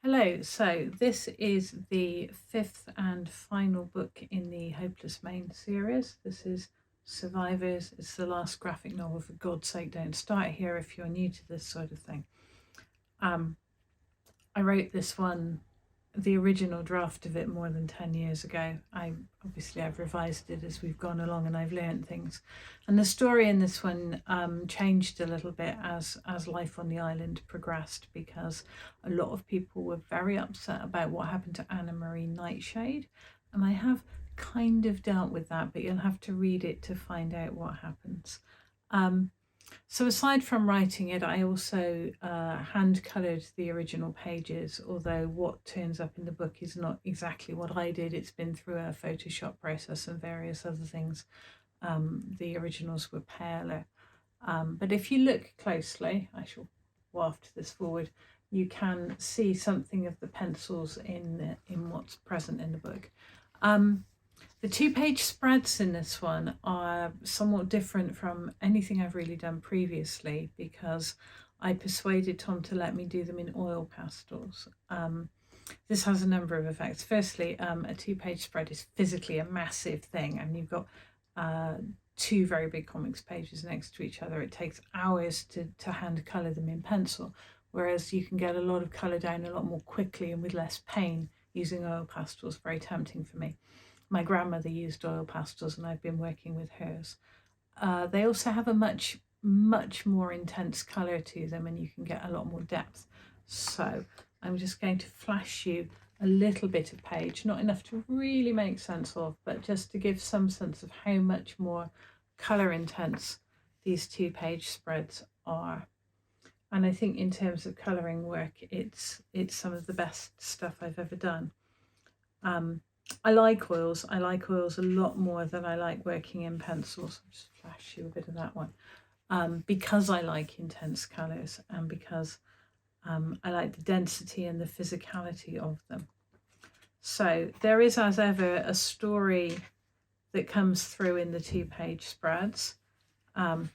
Hello, so this is the fifth and final book in the Hopeless Maine series. This is Survivors. It's the last graphic novel. For God's sake, don't start here if you're new to this sort of thing. I wrote this one, the original draft of it, more than 10 years ago. I've revised it as we've gone along and I've learned things. And the story in this one changed a little bit as life on the island progressed, because a lot of people were very upset about what happened to Anna Marie Nightshade. And I have kind of dealt with that, but you'll have to read it to find out what happens. So aside from writing it, I also hand coloured the original pages, although what turns up in the book is not exactly what I did. It's been through a Photoshop process and various other things. The originals were paler. But if you look closely, I shall waft this forward, you can see something of the pencils in what's present in the book. The 2-page spreads in this one are somewhat different from anything I've really done previously, because I persuaded Tom to let me do them in oil pastels. This has a number of effects. Firstly, a 2-page spread is physically a massive thing, and you've got two very big comics pages next to each other. It takes hours to hand colour them in pencil, whereas you can get a lot of colour down a lot more quickly and with less pain using oil pastels. Very tempting for me. My grandmother used oil pastels and I've been working with hers. They also have a much more intense colour to them, and you can get a lot more depth. So I'm just going to flash you a little bit of page, not enough to really make sense of, but just to give some sense of how much more colour intense these 2-page spreads are. And I think in terms of colouring work, it's some of the best stuff I've ever done. I like oils. I like oils a lot more than I like working in pencils. I'll just flash you a bit of that one. Because I like intense colours, and because I like the density and the physicality of them. So there is, as ever, a story that comes through in the 2-page spreads. And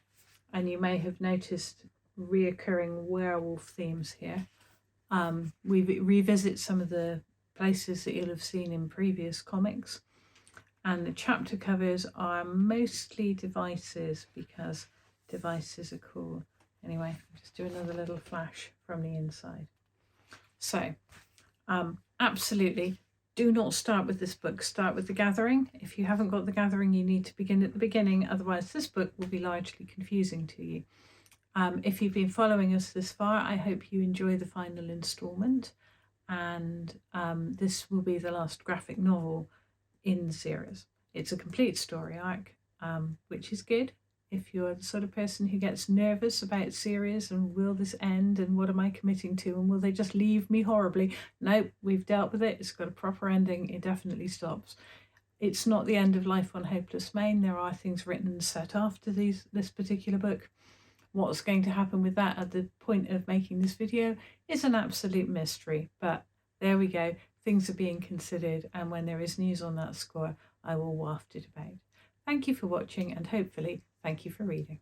you may have noticed reoccurring werewolf themes here. We revisit some of the places that you'll have seen in previous comics, and the chapter covers are mostly devices, because devices are cool. Anyway, I'll just do another little flash from the inside. So absolutely do not start with this book. Start with The Gathering. If you haven't got The Gathering, you need to begin at the beginning, otherwise this book will be largely confusing to you. If you've been following us this far, I hope you enjoy the final instalment. And this will be the last graphic novel in the series. It's a complete story arc, which is good if you're the sort of person who gets nervous about series and will this end and what am I committing to and will they just leave me horribly. No, we've dealt with it. It's got a proper ending. It definitely stops. It's not the end of life on Hopeless Maine. There are things written and set after this particular book. What's going to happen with that at the point of making this video is an absolute mystery, but there we go. Things are being considered, and when there is news on that score, I will waft it about. Thank you for watching, and hopefully, thank you for reading.